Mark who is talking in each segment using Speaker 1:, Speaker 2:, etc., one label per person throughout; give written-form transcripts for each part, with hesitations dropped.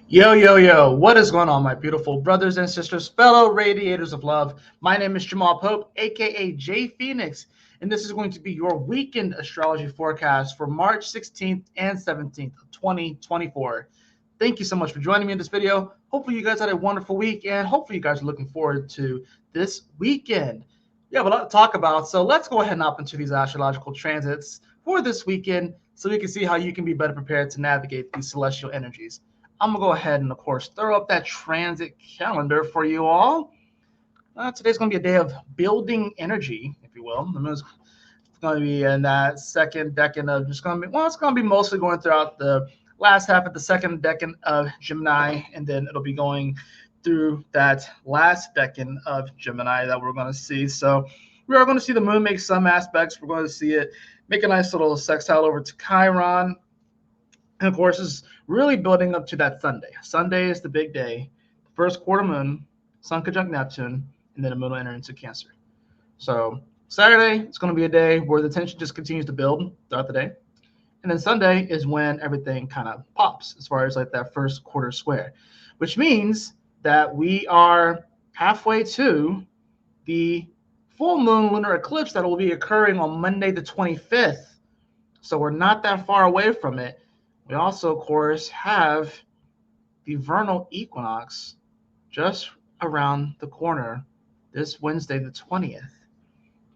Speaker 1: Yo, yo, yo, what is going on, my beautiful brothers and sisters, fellow radiators of love? My name is Jamal Pope, aka J Phoenix, and this is going to be your weekend astrology forecast for March 16th and 17th of 2024. Thank you so much for joining me in this video. Hopefully, you guys had a wonderful week, and hopefully, you guys are looking forward to this weekend. We have a lot to talk about, so let's go ahead and hop into these astrological transits for this weekend so we can see how you can be better prepared to navigate these celestial energies. I'm going to go ahead and, of course, throw up that transit calendar for you all. Today's going to be a day of building energy, if you will. The moon's going to be in that second decan of it's going to be mostly going throughout the last half of the second decan of Gemini, and then it'll be going through that last decan of Gemini that we're going to see. So we are going to see the moon make some aspects. We're going to see it make a nice little sextile over to Chiron. And of course, it's really building up to that Sunday. Sunday is the big day. First quarter moon, Sun conjunct Neptune, and then the moon will enter into Cancer. So Saturday, it's going to be a day where the tension just continues to build throughout the day. And then Sunday is when everything kind of pops as far as like that first quarter square, which means that we are halfway to the full moon lunar eclipse that will be occurring on Monday the 25th. So we're not that far away from it. We also, of course, have the vernal equinox just around the corner this Wednesday, the 20th.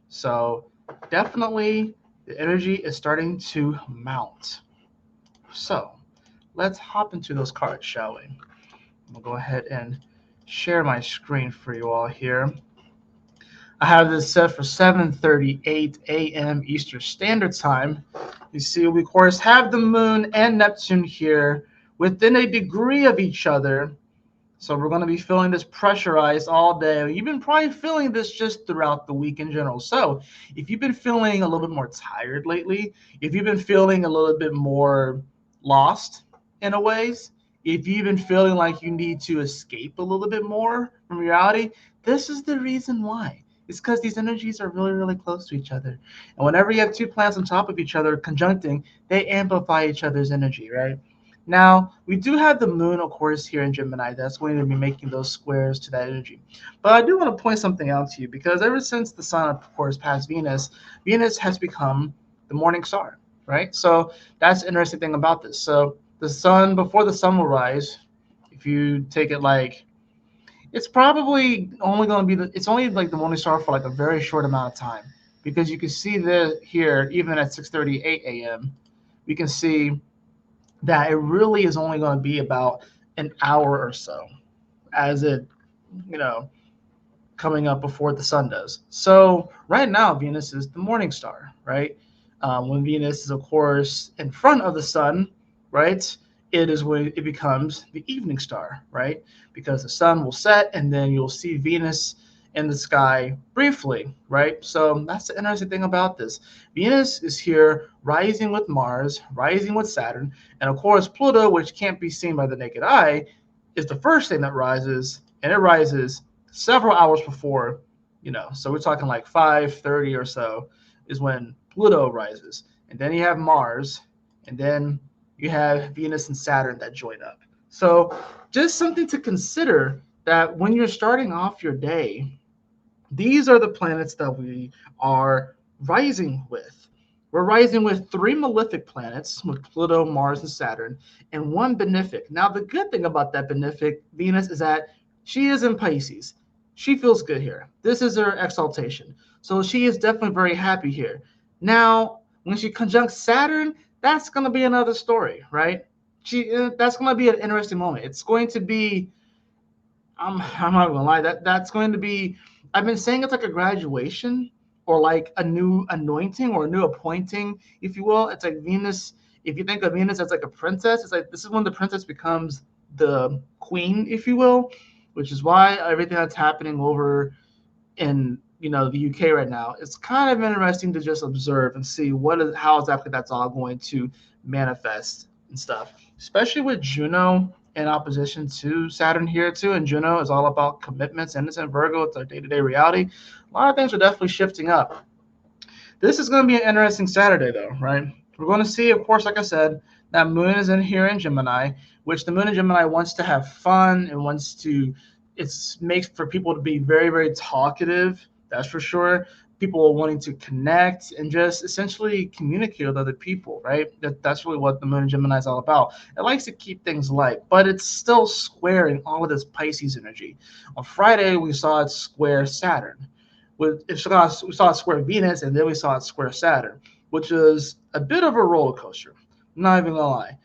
Speaker 1: So definitely the energy is starting to mount. So let's hop into those cards, shall we? We'll go ahead and share my screen for you all here. I have this set for 7:38 a.m. Eastern Standard Time. You see, we, of course, have the moon and Neptune here within a degree of each other. So we're going to be feeling this pressurized all day. You've been probably feeling this just throughout the week in general. So if you've been feeling a little bit more tired lately, if you've been feeling a little bit more lost in a ways, if you've been feeling like you need to escape a little bit more from reality, this is the reason why. It's because these energies are really, really close to each other. And whenever you have two planets on top of each other conjuncting, they amplify each other's energy, right? Now, we do have the moon, of course, here in Gemini. That's going to be making those squares to that energy. But I do want to point something out to you because ever since the sun, of course, passed Venus, Venus has become the morning star, right? So that's the interesting thing about this. So the sun, before the sun will rise, if you take it like it's probably only going to be it's only like the morning star for like a very short amount of time because you can see this here even at 6:38 a.m. we can see that it really is only going to be about an hour or so as it coming up before the sun does. So right now Venus is the morning star, right? When Venus is, of course, in front of the sun, right, it is when it becomes the evening star, right? Because the sun will set and then you'll see Venus in the sky briefly, right? So that's the interesting thing about this. Venus is here rising with Mars, rising with Saturn, and of course Pluto, which can't be seen by the naked eye, is the first thing that rises, and it rises several hours before, so we're talking like 5:30 or so is when Pluto rises. And then you have Mars, and then you have Venus and Saturn that join up. So just something to consider that when you're starting off your day, these are the planets that we are rising with. We're rising with 3 malefic planets, with Pluto, Mars, and Saturn, and 1 benefic. Now, the good thing about that benefic, Venus, is that she is in Pisces. She feels good here. This is her exaltation. So she is definitely very happy here. Now, when she conjuncts Saturn, that's going to be another story, right? That's going to be an interesting moment. It's going to be, I'm not going to lie, that's going to be, I've been saying it's like a graduation or like a new anointing or a new appointing, if you will. It's like Venus, if you think of Venus as like a princess, it's like this is when the princess becomes the queen, if you will, which is why everything that's happening over in the UK right now, it's kind of interesting to just observe and see how exactly that's all going to manifest and stuff, especially with Juno in opposition to Saturn here too. And Juno is all about commitments, and it's in Virgo. It's our day-to-day reality. A lot of things are definitely shifting up. This is going to be an interesting Saturday though, right? We're going to see, of course, like I said, That moon is in here in Gemini, which the moon in Gemini wants to have fun and wants to, it's makes for people to be very, very talkative. That's for sure. People are wanting to connect and just essentially communicate with other people, right? That's really what the moon in Gemini is all about. It likes to keep things light, but it's still squaring all of this Pisces energy. On Friday, we saw it square Saturn. We saw it square Venus, and then we saw it square Saturn, which is a bit of a roller coaster. I'm not even gonna lie.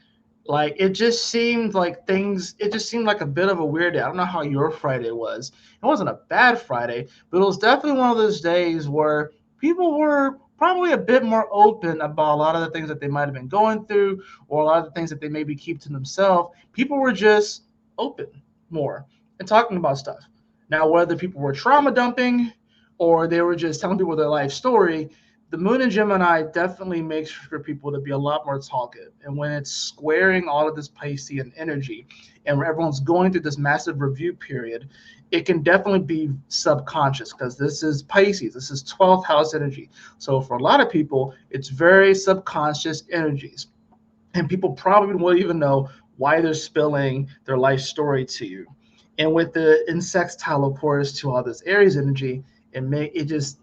Speaker 1: Like it just seemed like a bit of a weird day. I don't know how your Friday was. It wasn't a bad Friday, but it was definitely one of those days where people were probably a bit more open about a lot of the things that they might have been going through or a lot of the things that they maybe keep to themselves. People were just open more and talking about stuff. Now, whether people were trauma dumping or they were just telling people their life story, the moon in Gemini definitely makes for people to be a lot more talkative. And when it's squaring all of this Piscean energy and when everyone's going through this massive review period, it can definitely be subconscious because this is Pisces. This is 12th house energy. So for a lot of people, it's very subconscious energies. And people probably won't even know why they're spilling their life story to you. And with the insextile, of course, to all this Aries energy, it just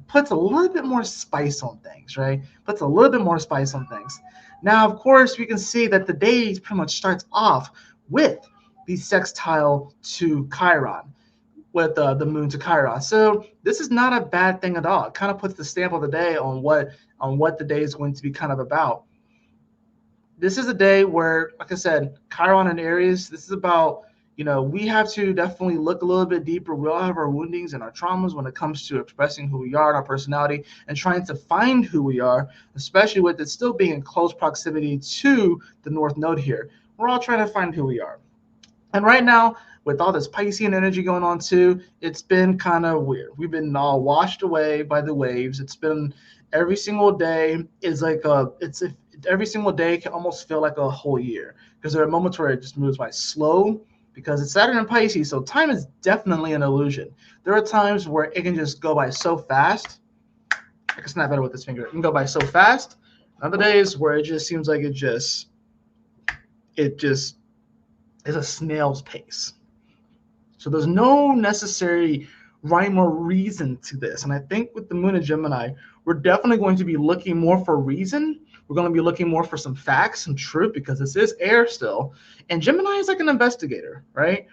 Speaker 1: puts a little bit more spice on things, right? Puts a little bit more spice on things. Now, of course, we can see that the day pretty much starts off with the sextile to Chiron, with the moon to Chiron. So this is not a bad thing at all. It kind of puts the stamp of the day on what the day is going to be kind of about. This is a day where, like I said, Chiron and Aries, this is about, we have to definitely look a little bit deeper. We all have our woundings and our traumas when it comes to expressing who we are and our personality and trying to find who we are, especially with it still being in close proximity to the North Node here. We're all trying to find who we are. And right now, with all this Piscean energy going on too, it's been kind of weird. We've been all washed away by the waves. It's been every single day is like every single day can almost feel like a whole year because there are moments where it just moves by slow because it's Saturn and Pisces, so time is definitely an illusion. There are times where it can just go by so fast. I can snap at it with this finger. It can go by so fast. Other days where it just seems like it just is a snail's pace. So there's no necessary rhyme or reason to this. And I think with the moon in Gemini, we're definitely going to be looking more for reason. We're going to be looking more for some facts, some truth, because this is air still. And Gemini is like an investigator, right?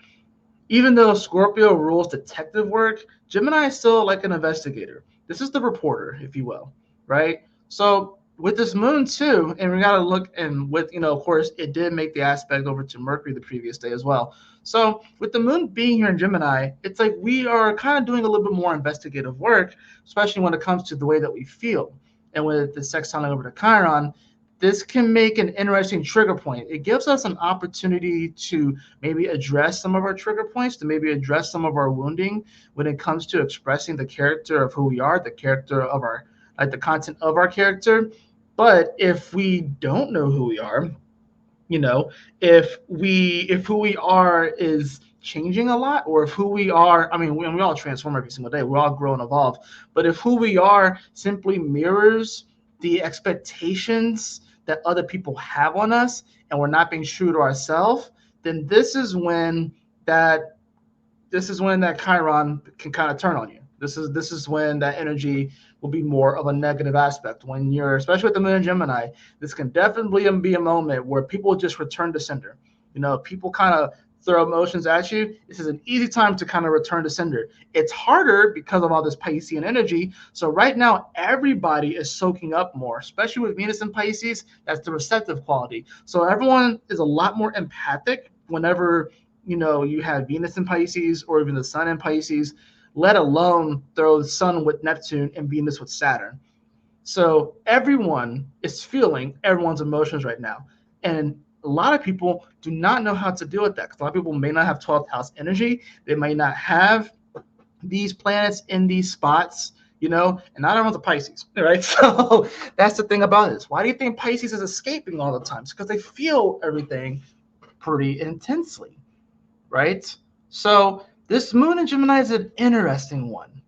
Speaker 1: Even though Scorpio rules detective work, Gemini is still like an investigator. This is the reporter, if you will, right? So with this moon too, and we got to look, and with, of course, it did make the aspect over to Mercury the previous day as well. So with the moon being here in Gemini, it's like we are kind of doing a little bit more investigative work, especially when it comes to the way that we feel. And with the sextile over to Chiron, this can make an interesting trigger point. It gives us an opportunity to maybe address some of our trigger points, to maybe address some of our wounding when it comes to expressing the character of who we are, the character of our, like the content of our character. But if we don't know who we are, if who we are is changing a lot, or if who we are, I mean, we all transform every single day, we all grow and evolve, but if who we are simply mirrors the expectations that other people have on us and we're not being true to ourselves, then that this is when that Chiron can kind of turn on you. This is when that energy will be more of a negative aspect. When you're, especially with the moon in Gemini, this can definitely be a moment where people just return to sender. People kind of throw emotions at you. This is an easy time to kind of return to sender. It's harder because of all this Piscean energy. So right now, everybody is soaking up more, especially with Venus and Pisces. That's the receptive quality. So everyone is a lot more empathic whenever you have Venus in Pisces or even the Sun in Pisces, let alone throw the Sun with Neptune and Venus with Saturn. So everyone is feeling everyone's emotions right now. And a lot of people do not know how to deal with that because a lot of people may not have 12th house energy. They may not have these planets in these spots, and not everyone's a Pisces, right? So that's the thing about this. Why do you think Pisces is escaping all the time? It's because they feel everything pretty intensely, right? So this moon in Gemini is an interesting one.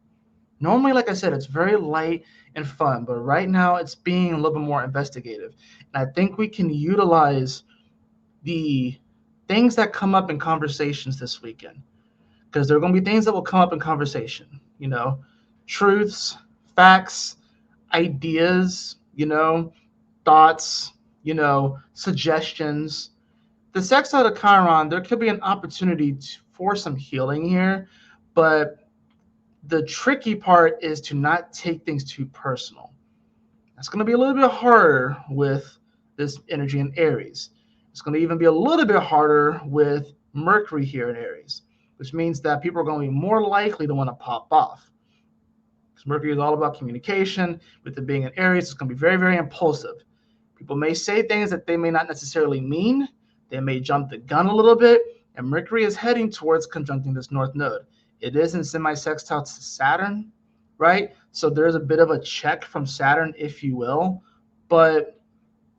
Speaker 1: Normally, like I said, it's very light. and fun, but right now it's being a little bit more investigative. And I think we can utilize the things that come up in conversations this weekend, because there are going to be things that will come up in conversation, truths, facts, ideas, thoughts, suggestions. The sextile to Chiron, there could be an opportunity for some healing here, but the tricky part is to not take things too personal. That's going to be a little bit harder with this energy in Aries. It's going to even be a little bit harder with Mercury here in Aries, which means that people are going to be more likely to want to pop off. Because Mercury is all about communication. With it being in Aries, it's going to be very, very impulsive. People may say things that they may not necessarily mean. They may jump the gun a little bit. And Mercury is heading towards conjuncting this North Node. It is in semi-sextile to Saturn, right? So there's a bit of a check from Saturn, if you will. But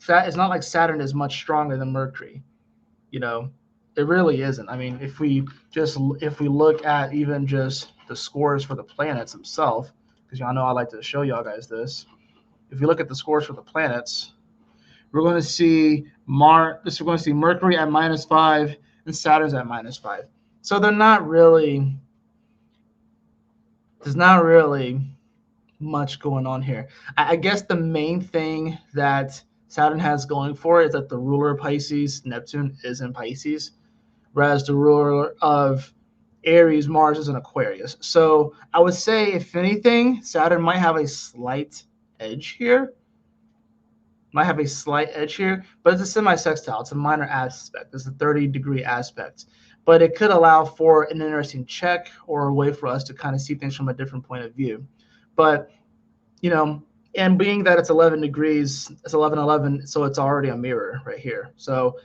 Speaker 1: it's not like Saturn is much stronger than Mercury. It really isn't. I mean, if we look at even just the scores for the planets themselves, because y'all know I like to show y'all guys this. If you look at the scores for the planets, we're going to see Mercury at -5 and Saturn's at -5. So there's not really much going on here. I guess the main thing that Saturn has going for it is that the ruler of Pisces, Neptune, is in Pisces, whereas the ruler of Aries, Mars, is in Aquarius. So I would say, if anything, Saturn might have a slight edge here. But it's a semi-sextile. It's a minor aspect. It's a 30-degree aspect. But it could allow for an interesting check or a way for us to kind of see things from a different point of view. But, and being that it's 11 degrees, it's 11:11, so it's already a mirror right here. So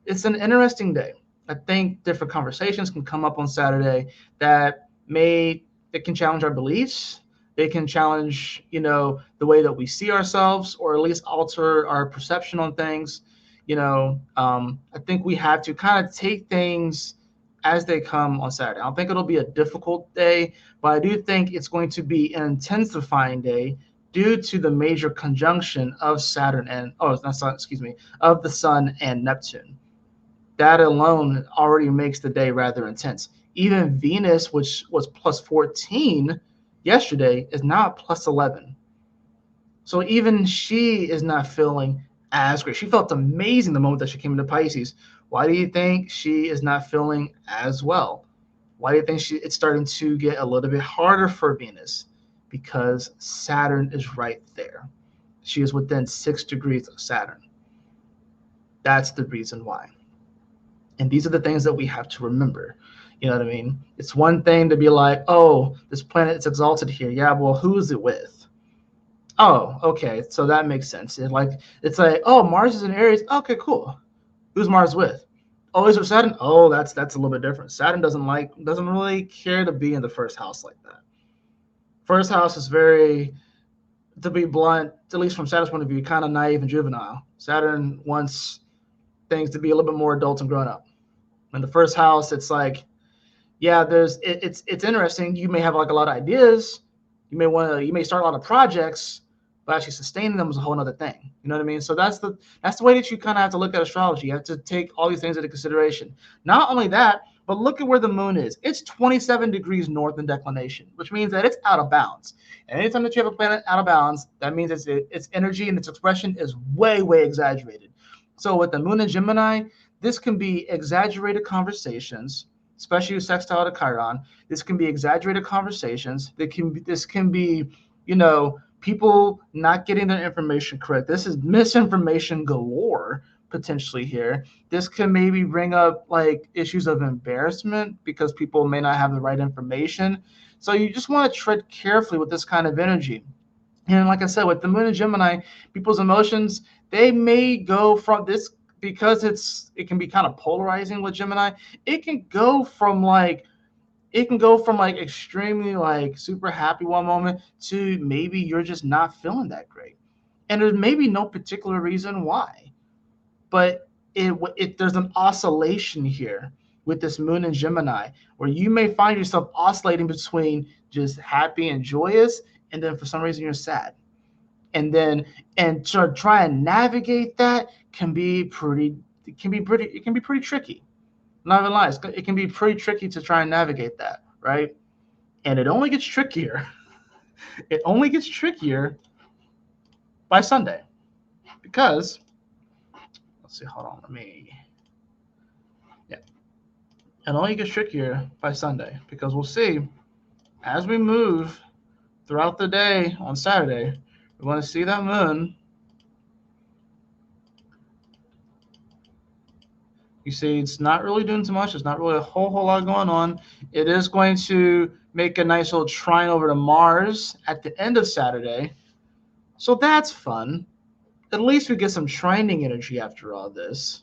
Speaker 1: it's an interesting day. I think different conversations can come up on Saturday that can challenge our beliefs. They can challenge, the way that we see ourselves, or at least alter our perception on things. I think we have to kind of take things as they come on Saturday. I don't think it'll be a difficult day, but I do think it's going to be an intensifying day due to the major conjunction of of the Sun and Neptune. That alone already makes the day rather intense. Even Venus, which was +14 yesterday, is now at +11. So even she is not feeling as great. She felt amazing the moment that she came into Pisces. Why do you think she is not feeling as well? Why do you think it's starting to get a little bit harder for Venus? Because Saturn is right there. She is within 6 degrees of Saturn. That's the reason why. And these are the things that we have to remember. You know what I mean? It's one thing to be like, oh, this planet is exalted here. Yeah, well, who's it with? Oh, okay, so that makes sense. It's like, oh, Mars is in Aries. Okay, cool. Who's Mars with? Oh, is it Saturn? Oh, that's a little bit different. Saturn doesn't really care to be in the first house like that. First house is very, to be blunt, at least from Saturn's point of view, kind of naive and juvenile. Saturn wants things to be a little bit more adult and grown up. In the first house, it's like, yeah, it's interesting. You may have like a lot of ideas. You may start a lot of projects, but actually sustaining them is a whole other thing. You know what I mean? So that's the way that you kind of have to look at astrology. You have to take all these things into consideration. Not only that, but look at where the moon is. It's 27 degrees north in declination, which means that it's out of bounds. And anytime that you have a planet out of bounds, that means its energy and its expression is way, way exaggerated. So with the moon in Gemini, this can be exaggerated conversations, especially with sextile to Chiron. This can be exaggerated conversations. This can be, people not getting their information correct. This is misinformation galore potentially here. This can maybe bring up like issues of embarrassment because people may not have the right information. So you just want to tread carefully with this kind of energy. And like I said, with the moon in Gemini, people's emotions, they may go from this, because it can be kind of polarizing with Gemini. It can go from like extremely like super happy one moment to maybe you're just not feeling that great. And there's maybe no particular reason why. But there's an oscillation here with this moon in Gemini, where you may find yourself oscillating between just happy and joyous and then for some reason you're sad. And then to try and navigate that can be pretty tricky. I'm not even lying. It can be pretty tricky to try and navigate that, right? And it only gets trickier. It only gets trickier by Sunday. Because let's see, hold on, yeah. It only gets trickier by Sunday because we'll see as we move throughout the day on Saturday, we want to see that moon. You see, it's not really doing too much. There's not really a whole lot going on. It is going to make a nice little trine over to Mars at the end of Saturday. So that's fun. At least we get some trining energy after all this.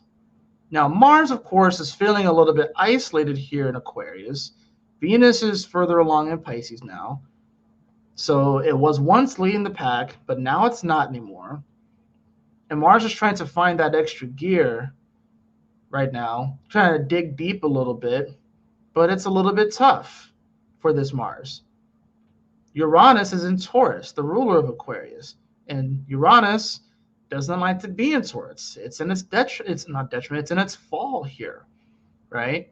Speaker 1: Now, Mars, of course, is feeling a little bit isolated here in Aquarius. Venus is further along in Pisces now. So it was once leading the pack, but now it's not anymore. And Mars is trying to find that extra gear right now, trying to dig deep a little bit, but it's a little bit tough for this Mars. Uranus is in Taurus, the ruler of Aquarius, and Uranus doesn't like to be in Taurus. It's in its it's not detriment, it's in its fall here, right?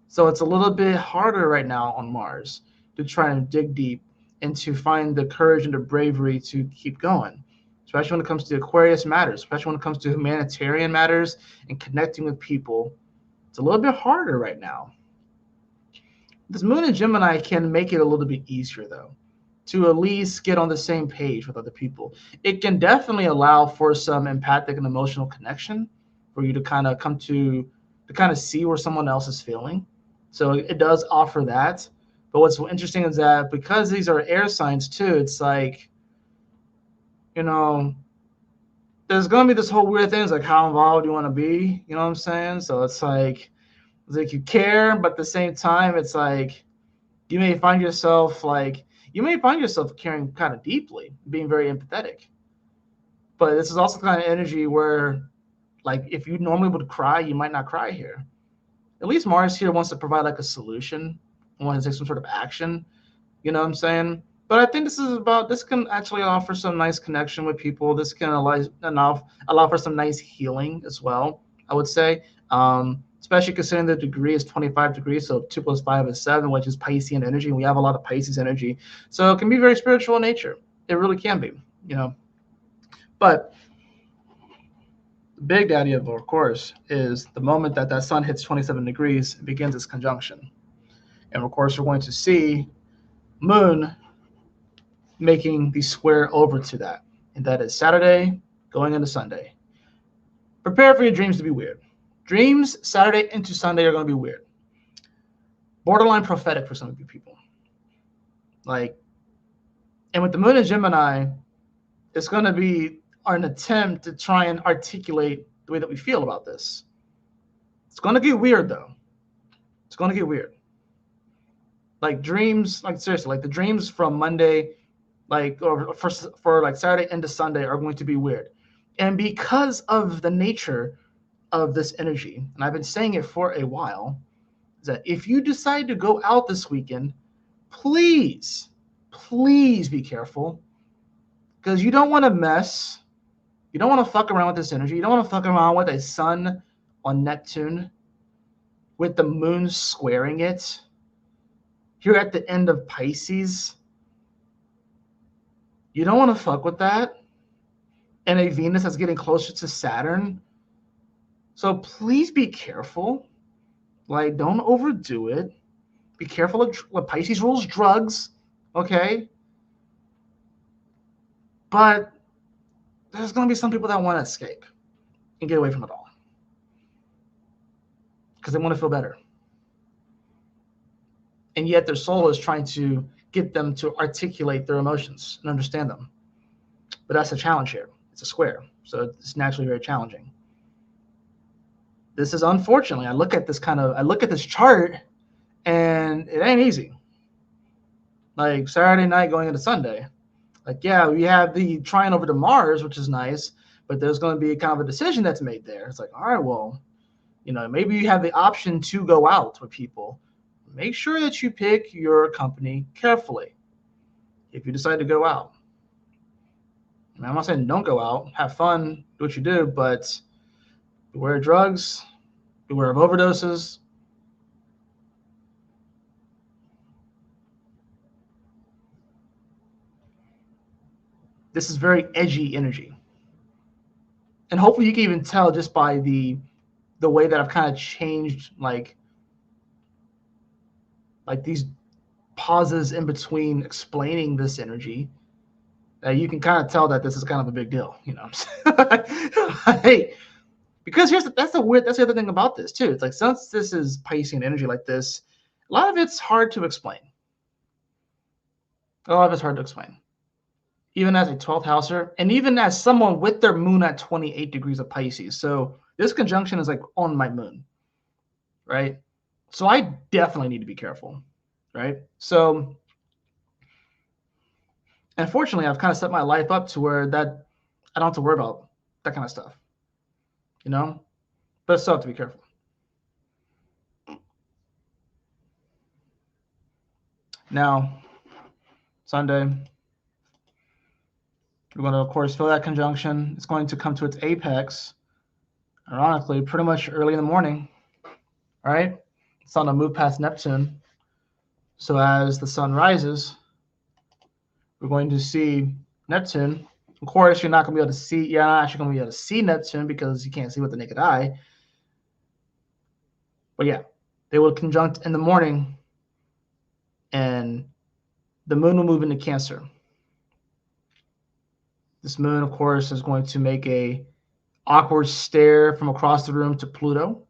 Speaker 1: So it's a little bit harder right now on Mars to try and dig deep and to find the courage and the bravery to keep going, especially when it comes to Aquarius matters, especially when it comes to humanitarian matters and connecting with people. It's a little bit harder right now. This moon in Gemini can make it a little bit easier, though, to at least get on the same page with other people. It can definitely allow for some empathic and emotional connection for you to kind of come to kind of see where someone else is feeling. So it does offer that. But what's interesting is that because these are air signs too, it's like, you know, there's going to be this whole weird thing. It's like, how involved do you want to be? You know what I'm saying? So it's like you care, but at the same time, it's like you may find yourself caring kind of deeply, being very empathetic. But this is also kind of energy where, like, if you normally would cry, you might not cry here. At least Mars here wants to provide like a solution, wants to take some sort of action. You know what I'm saying? But I think this can actually offer some nice connection with people. This can allow for some nice healing as well, I would say. Especially considering the degree is 25 degrees, so 2 + 5 is 7, which is Piscean energy, and we have a lot of Pisces energy. So it can be very spiritual in nature. It really can be, you know. But the big daddy of course, is the moment that sun hits 27 degrees, it begins its conjunction. And of course, we're going to see Moon making the square over to that. And that is Saturday going into Sunday. Prepare for your dreams to be weird. Dreams Saturday into Sunday are going to be weird. Borderline prophetic for some of you people. And with the moon in Gemini, it's going to be an attempt to try and articulate the way that we feel about this. It's going to get weird, though. It's going to get weird. Like dreams, like seriously, like the dreams from Monday, or for like Saturday into Sunday are going to be weird. And because of the nature of this energy, and I've been saying it for a while, is that if you decide to go out this weekend, please be careful, because you don't want to mess. You don't want to fuck around with this energy. You don't want to fuck around with a sun on Neptune with the moon squaring it. Here at the end of Pisces. You don't want to fuck with that. And a Venus that's getting closer to Saturn. So please be careful. Like, don't overdo it. Be careful of what Pisces rules drugs. Okay? But there's going to be some people that want to escape and get away from it all. Because they want to feel better. And yet their soul is trying to get them to articulate their emotions and understand them. But that's a challenge here. It's a square. So it's naturally very challenging. This is unfortunately, I look at this chart and it ain't easy. Like Saturday night going into Sunday. Like, yeah, we have the trine over to Mars, which is nice, but there's going to be kind of a decision that's made there. It's like, all right, well, maybe you have the option to go out with people. Make sure that you pick your company carefully. if you decide to go out. I mean, I'm not saying don't go out, have fun, do what you do, but beware of drugs, beware of overdoses. This is very edgy energy. And hopefully you can even tell just by the way that I've kind of changed like these pauses in between explaining this energy, that you can kind of tell that this is kind of a big deal, you know. Hey, because that's the other thing about this too. It's like, since this is Piscean energy like this, a lot of it's hard to explain. A lot of it's hard to explain. Even as a 12th houser, and even as someone with their moon at 28 degrees of Pisces. So this conjunction is like on my moon, right? So I definitely need to be careful, right? So unfortunately, I've kind of set my life up to where that I don't have to worry about that kind of stuff, you know? But I still have to be careful. Now, Sunday, we're going to, of course, feel that conjunction. It's going to come to its apex, ironically, pretty much early in the morning, all right? It's on a move past Neptune. So as the sun rises, we're going to see Neptune. Of course, you're not going to be able to see, you're not actually going to be able to see Neptune because you can't see with the naked eye. But yeah, they will conjunct in the morning, and the moon will move into Cancer. This moon, of course, is going to make a awkward stare from across the room to Pluto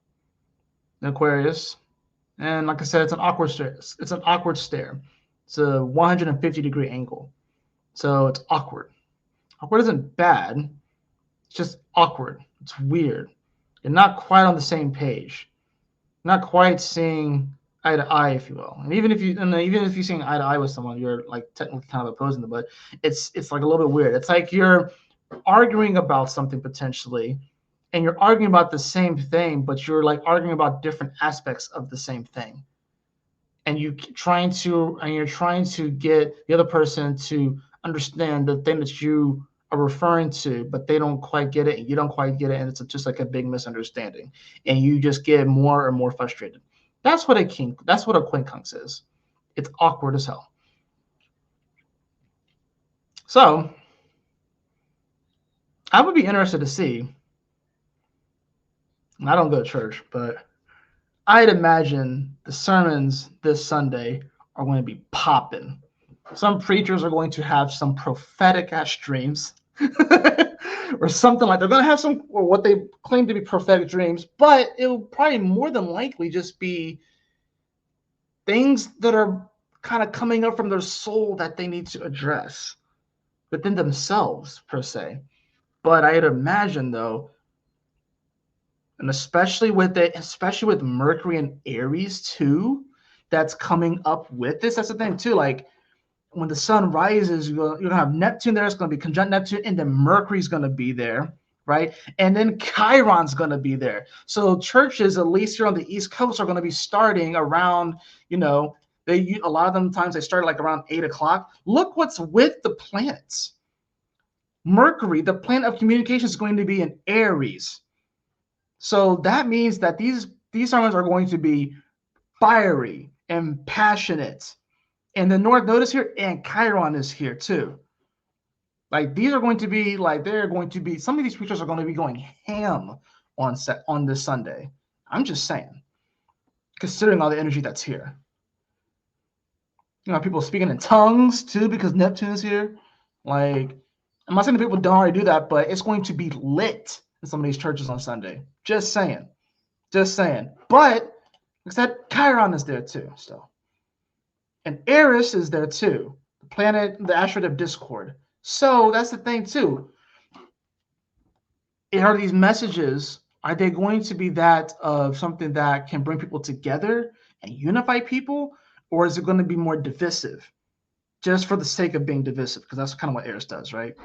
Speaker 1: in Aquarius. And like I said, it's an awkward stare. It's an awkward stare. It's a 150-degree angle. So it's awkward. Awkward isn't bad. It's just awkward. It's weird. You're not quite on the same page. Not quite seeing eye to eye, if you will. And even if you're seeing eye to eye with someone, you're like technically kind of opposing them. But it's like a little bit weird. It's like you're arguing about something potentially, and you're arguing about the same thing, but you're like arguing about different aspects of the same thing. And you're trying to get the other person to understand the thing that you are referring to, but they don't quite get it, and you don't quite get it, and it's just like a big misunderstanding, and you just get more and more frustrated. That's what a quincunx is. It's awkward as hell. So I would be interested to see. I don't go to church, but I'd imagine the sermons this Sunday are going to be popping. Some preachers are going to have some prophetic ass dreams or something like. They're going to have some, or what they claim to be prophetic dreams, but it will probably more than likely just be things that are kind of coming up from their soul that they need to address within themselves, per se. But I'd imagine, though, and especially with Mercury and Aries too, that's coming up with this. That's the thing too. Like, when the sun rises, you're gonna have Neptune there. It's gonna be conjunct Neptune, and then Mercury's gonna be there, right? And then Chiron's gonna be there. So churches, at least here on the East Coast, are gonna be starting around, a lot of them times they start like around 8:00. Look what's with the planets. Mercury, the planet of communication, is going to be in Aries. So that means that these sermons are going to be fiery and passionate. And the North Node here, and Chiron is here too. Like, these are going to be some of these preachers are going to be going ham on this Sunday. I'm just saying, considering all the energy that's here. People speaking in tongues too because Neptune is here. Like, I'm not saying that people don't already do that, but it's going to be lit in some of these churches on Sunday. Just saying. But like I said, Chiron is there too still. And Eris is there too, the asteroid of discord. So that's the thing too. Are these messages, are they going to be that of something that can bring people together and unify people? Or is it going to be more divisive just for the sake of being divisive? Because that's kind of what Eris does, right?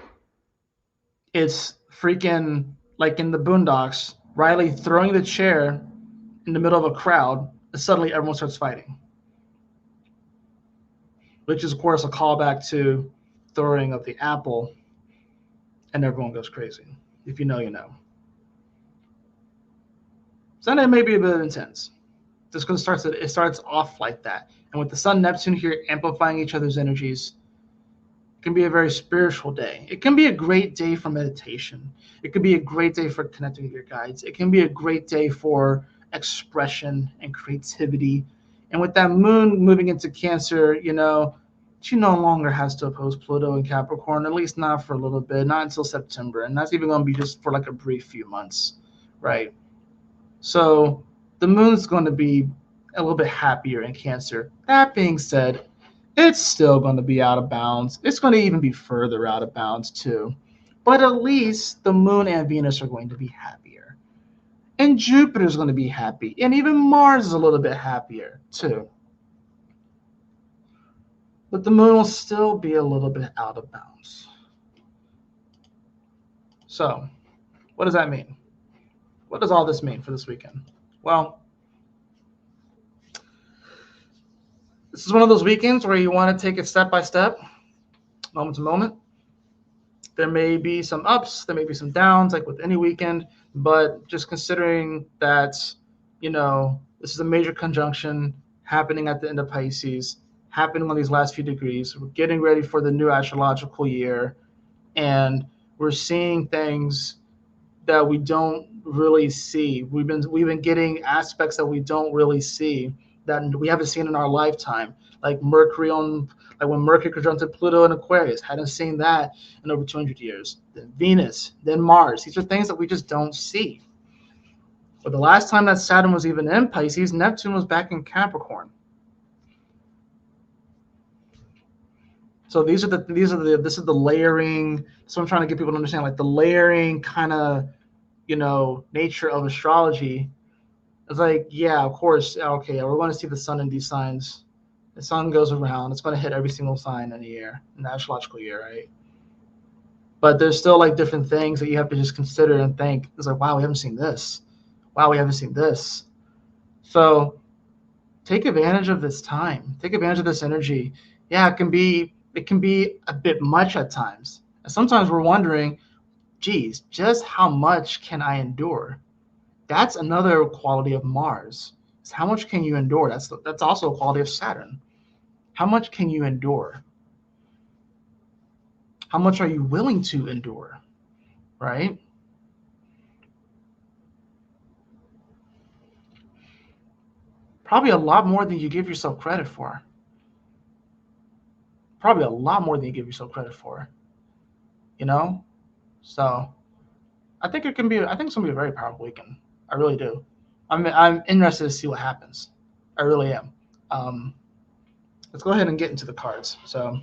Speaker 1: It's freaking like in the Boondocks, Riley throwing the chair in the middle of a crowd, and suddenly everyone starts fighting. which is, of course, a callback to throwing of the apple, and everyone goes crazy. If you know, you know. Sunday may be a bit intense, just because it starts off like that, and with the Sun Neptune here amplifying each other's energies, it can be a very spiritual day. It can be a great day for meditation. It can be a great day for connecting with your guides. It can be a great day for expression and creativity. And with that moon moving into Cancer, she no longer has to oppose Pluto and Capricorn, at least not for a little bit, not until September. And that's even going to be just for like a brief few months, right? So the moon's going to be a little bit happier in Cancer. That being said, it's still going to be out of bounds. It's going to even be further out of bounds too. But at least the moon and Venus are going to be happier. And Jupiter's going to be happy. And even Mars is a little bit happier too. But the moon will still be a little bit out of bounds. So, what does that mean? What does all this mean for this weekend? Well, this is one of those weekends where you want to take it step by step, moment to moment. There may be some ups, there may be some downs, like with any weekend, but just considering that, this is a major conjunction happening at the end of Pisces, happening on these last few degrees. We're getting ready for the new astrological year, and we're seeing things that we don't really see. We've been getting aspects that we don't really see, that we haven't seen in our lifetime, like when Mercury conjuncted Pluto in Aquarius. Hadn't seen that in over 200 years. Then Venus, then Mars. These are things that we just don't see. But the last time that Saturn was even in Pisces, Neptune was back in Capricorn. So this is the layering. So I'm trying to get people to understand, like the layering kind of, nature of astrology. It's like, yeah, of course, okay, we're going to see the sun in these signs. The sun goes around. It's going to hit every single sign in the year, in the astrological year, right? But there's still like different things that you have to just consider and think. It's like, wow, we haven't seen this. Wow, we haven't seen this. So take advantage of this time. Take advantage of this energy. Yeah, it can be a bit much at times. And sometimes we're wondering, geez, just how much can I endure? That's another quality of Mars. Is how much can you endure? That's also a quality of Saturn. How much can you endure? How much are you willing to endure? Right? Probably a lot more than you give yourself credit for. Probably a lot more than you give yourself credit for. So I think it's gonna be a very powerful weekend. I really do. I'm interested to see what happens. I really am. Let's go ahead and get into the cards. So,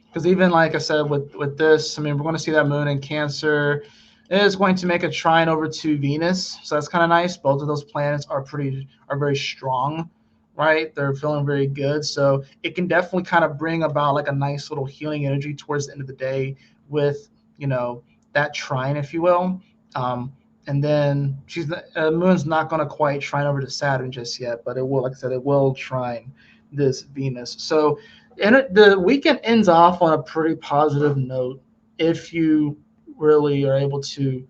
Speaker 1: because even like I said with this, we're going to see that moon in Cancer. It is going to make a trine over to Venus, so that's kind of nice. Both of those planets are very strong, right? They're feeling very good, so it can definitely kind of bring about like a nice little healing energy towards the end of the day with that trine, if you will. And then Moon's not going to quite trine over to Saturn just yet, but it will, like I said, it will trine this Venus. So the weekend ends off on a pretty positive note if you really are able to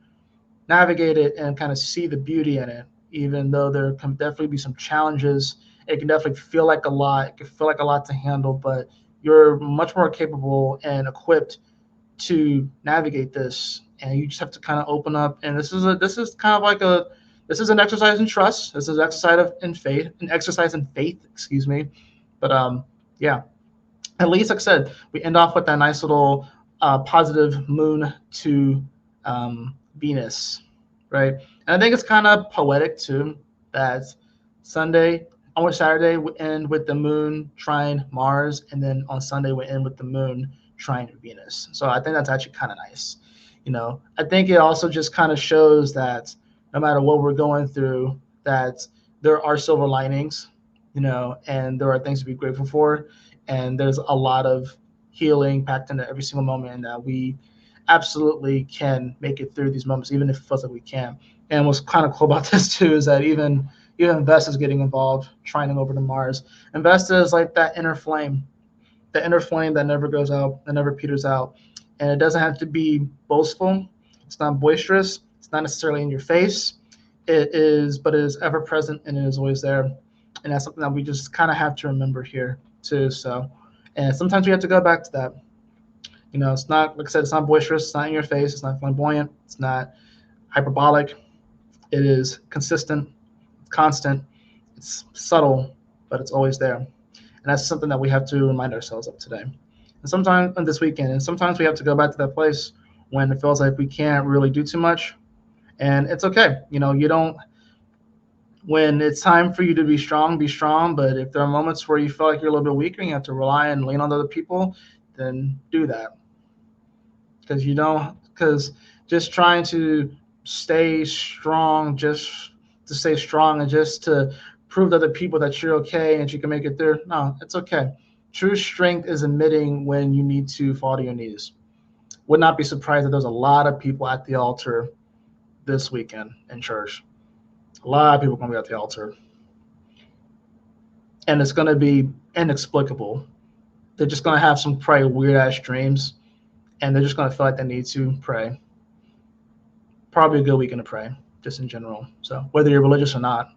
Speaker 1: navigate it and kind of see the beauty in it, even though there can definitely be some challenges. It can definitely feel like a lot. It can feel like a lot to handle, but you're much more capable and equipped to navigate this, and you just have to kind of open up. And this is an exercise in trust. This is an exercise in faith, excuse me. But yeah, at least, like I said, we end off with that nice little positive moon to Venus, right? And I think it's kind of poetic too that Saturday we end with the moon trine Mars, and then on Sunday we end with the moon trine Venus. So I think that's actually kind of nice. I think it also just kind of shows that no matter what we're going through, that there are silver linings, and there are things to be grateful for. And there's a lot of healing packed into every single moment, and that we absolutely can make it through these moments, even if it feels like we can. And what's kind of cool about this too is that even Vesta is getting involved, trining over to Mars. And Vesta is like that inner flame, the inner flame that never goes out, that never peters out. And it doesn't have to be boastful. It's not boisterous. It's not necessarily in your face. It is, but it is ever present and it is always there. And that's something that we just kind of have to remember here too. So, and sometimes we have to go back to that. It's not, like I said, it's not boisterous. It's not in your face. It's not flamboyant. It's not hyperbolic. It is consistent, constant. It's subtle, but it's always there. And that's something that we have to remind ourselves of today. And sometimes on this weekend, and sometimes we have to go back to that place when it feels like we can't really do too much. And it's okay. You don't, when it's time for you to be strong, be strong. But if there are moments where you feel like you're a little bit weaker and you have to rely and lean on other people, then do that. Because just trying to stay strong, just to stay strong and just to prove to other people that you're okay and you can make it through. No, it's okay. True strength is admitting when you need to fall to your knees. Would not be surprised that there's a lot of people at the altar this weekend in church. A lot of people going to be at the altar. And it's going to be inexplicable. They're just going to have some probably weird-ass dreams, and they're just going to feel like they need to pray. Probably a good weekend to pray, just in general. So whether you're religious or not.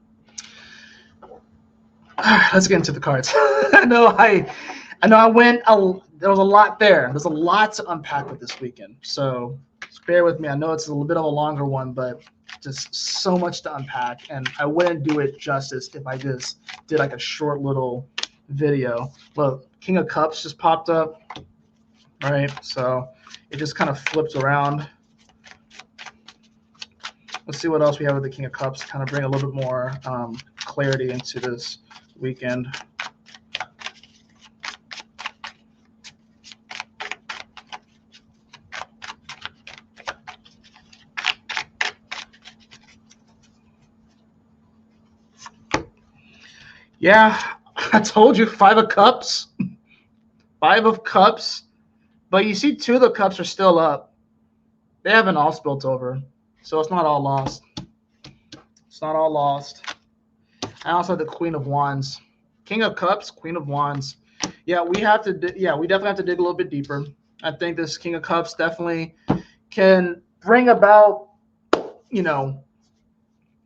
Speaker 1: Let's get into the cards. I know I went, there was a lot there. There's a lot to unpack with this weekend. So bear with me. I know it's a little bit of a longer one, but just so much to unpack. And I wouldn't do it justice if I just did like a short little video. Look, King of Cups just popped up, right? So it just kind of flipped around. Let's see what else we have with the King of Cups, kind of bring a little bit more clarity into this weekend. Yeah, I told you, 5 of Cups. 5 of Cups. But you see 2 of the Cups are still up. They haven't all spilled over. So it's not all lost. It's not all lost. I also have the Queen of Wands. King of Cups, Queen of Wands. Yeah, we definitely have to dig a little bit deeper. I think this King of Cups definitely can bring about,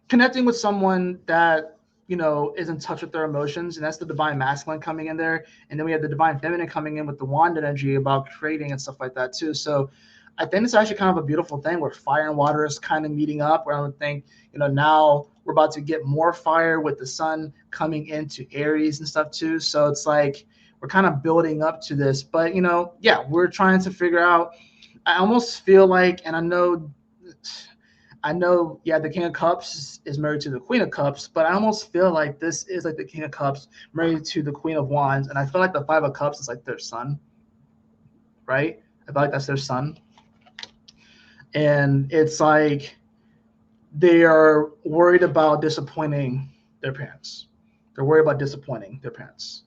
Speaker 1: connecting with someone that, is in touch with their emotions. And that's the divine masculine coming in there. And then we have the divine feminine coming in with the wand energy about creating and stuff like that too. So I think it's actually kind of a beautiful thing where fire and water is kind of meeting up, where I would think, now we're about to get more fire with the sun coming into Aries and stuff too. So it's like we're kind of building up to this. But, we're trying to figure out. I almost feel like, and I know, the King of Cups is married to the Queen of Cups, but I almost feel like this is like the King of Cups married to the Queen of Wands. And I feel like the 5 of Cups is like their son, right? I feel like that's their son. And it's like they are worried about disappointing their parents. They're worried about disappointing their parents.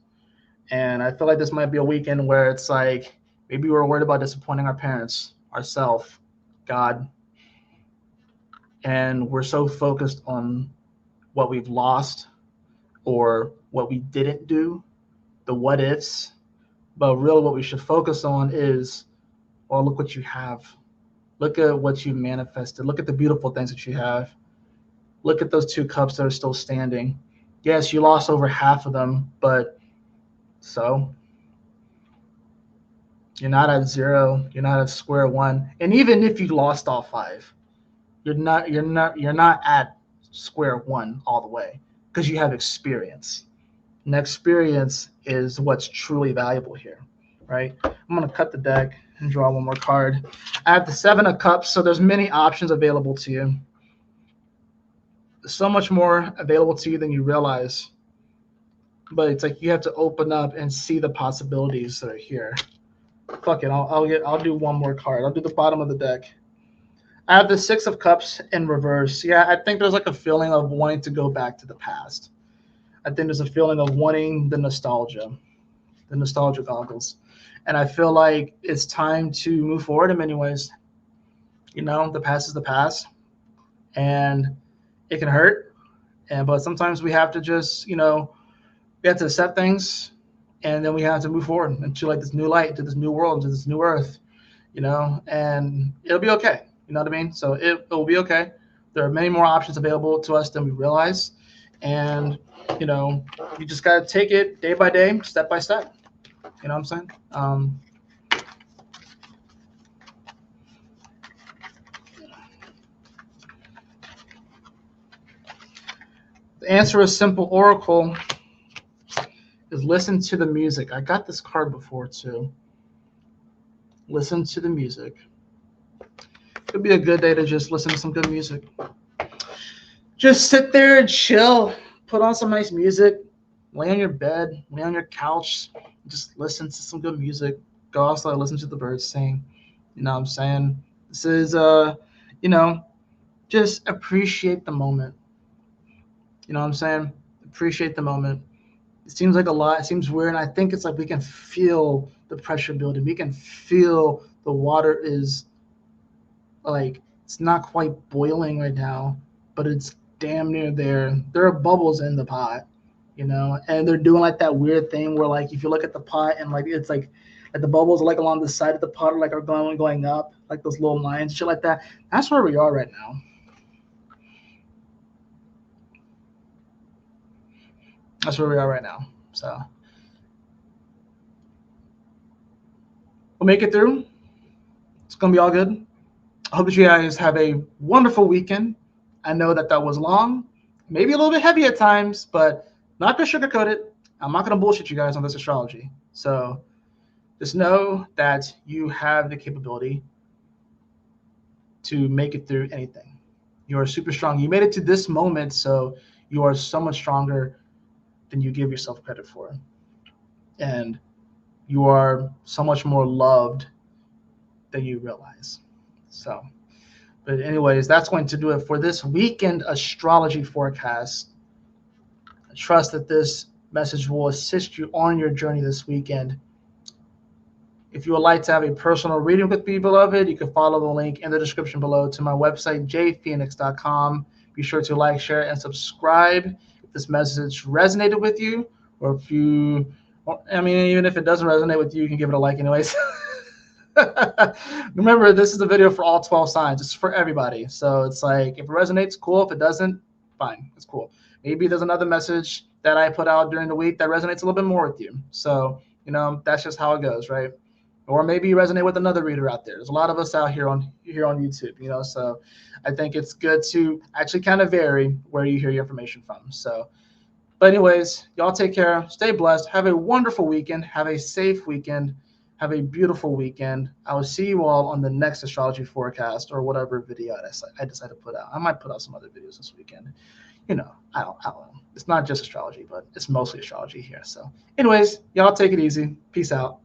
Speaker 1: And I feel like this might be a weekend where it's like maybe we're worried about disappointing our parents, ourselves, God. And we're so focused on what we've lost or what we didn't do, the what ifs. But really what we should focus on is, well, look what you have. Look at what you manifested. Look at the beautiful things that you have. Look at those 2 cups that are still standing. Yes, you lost over half of them, but so you're not at 0. You're not at square one. And even if you lost all 5, you're not at square one all the way, because you have experience. And experience is what's truly valuable here, right? I'm going to cut the deck and draw one more card. I have the 7 of Cups, so there's many options available to you. There's so much more available to you than you realize. But it's like you have to open up and see the possibilities that are here. Fuck it, I'll do one more card. I'll do the bottom of the deck. I have the 6 of Cups in reverse. Yeah, I think there's like a feeling of wanting to go back to the past. I think there's a feeling of wanting the nostalgia goggles. And I feel like it's time to move forward in many ways. The past is the past, and it can hurt. But sometimes we have to just, we have to accept things and then we have to move forward into like this new light, to this new world, to this new earth, and it'll be okay. You know what I mean? So it'll be okay. There are many more options available to us than we realize, and you know, you just gotta take it day by day, step by step. You know what I'm saying? The answer is simple. Oracle is listen to the music. I got this card before too. Listen to the music. It'd be a good day to just listen to some good music. Just sit there and chill. Put on some nice music. Lay on your bed. Lay on your couch. Just listen to some good music. Go outside. Listen to the birds sing. You know what I'm saying? This is you know, just appreciate the moment. You know what I'm saying? Appreciate the moment. It seems like a lot. It seems weird, and I think it's like we can feel the pressure building. We can feel the water is like it's not quite boiling right now, but it's damn near there. There are bubbles in the pot, and they're doing like that weird thing where like if you look at the pot and like it's like the bubbles are like along the side of the pot are like are going up, like those little lines, shit like that. That's where we are right now. That's where we are right now. So we'll make it through. It's gonna be all good. I hope that you guys have a wonderful weekend. I know that that was long, maybe a little bit heavy at times, but not gonna sugarcoat it. I'm not gonna bullshit you guys on this astrology. So just know that you have the capability to make it through anything. You are super strong. You made it to this moment, so you are so much stronger than you give yourself credit for. And you are so much more loved than you realize. So, but anyways, that's going to do it for this weekend astrology forecast. I trust that this message will assist you on your journey this weekend. If you would like to have a personal reading with me, beloved, you can follow the link in the description below to my website, jphoenix.com. Be sure to like, share, and subscribe if this message resonated with you, or if you, I mean, even if it doesn't resonate with you, you can give it a like anyways. Remember, this is a video for all 12 signs. It's for everybody. So it's like, if it resonates, cool. If it doesn't, fine. It's cool. Maybe there's another message that I put out during the week that resonates a little bit more with you. So, that's just how it goes, right? Or maybe you resonate with another reader out there. There's a lot of us out here on YouTube, so I think it's good to actually kind of vary where you hear your information from. So, but anyways, y'all take care. Stay blessed. Have a wonderful weekend. Have a safe weekend. Have a beautiful weekend. I will see you all on the next astrology forecast or whatever video I decide to put out. I might put out some other videos this weekend. I don't know. It's not just astrology, but it's mostly astrology here. So anyways, y'all take it easy. Peace out.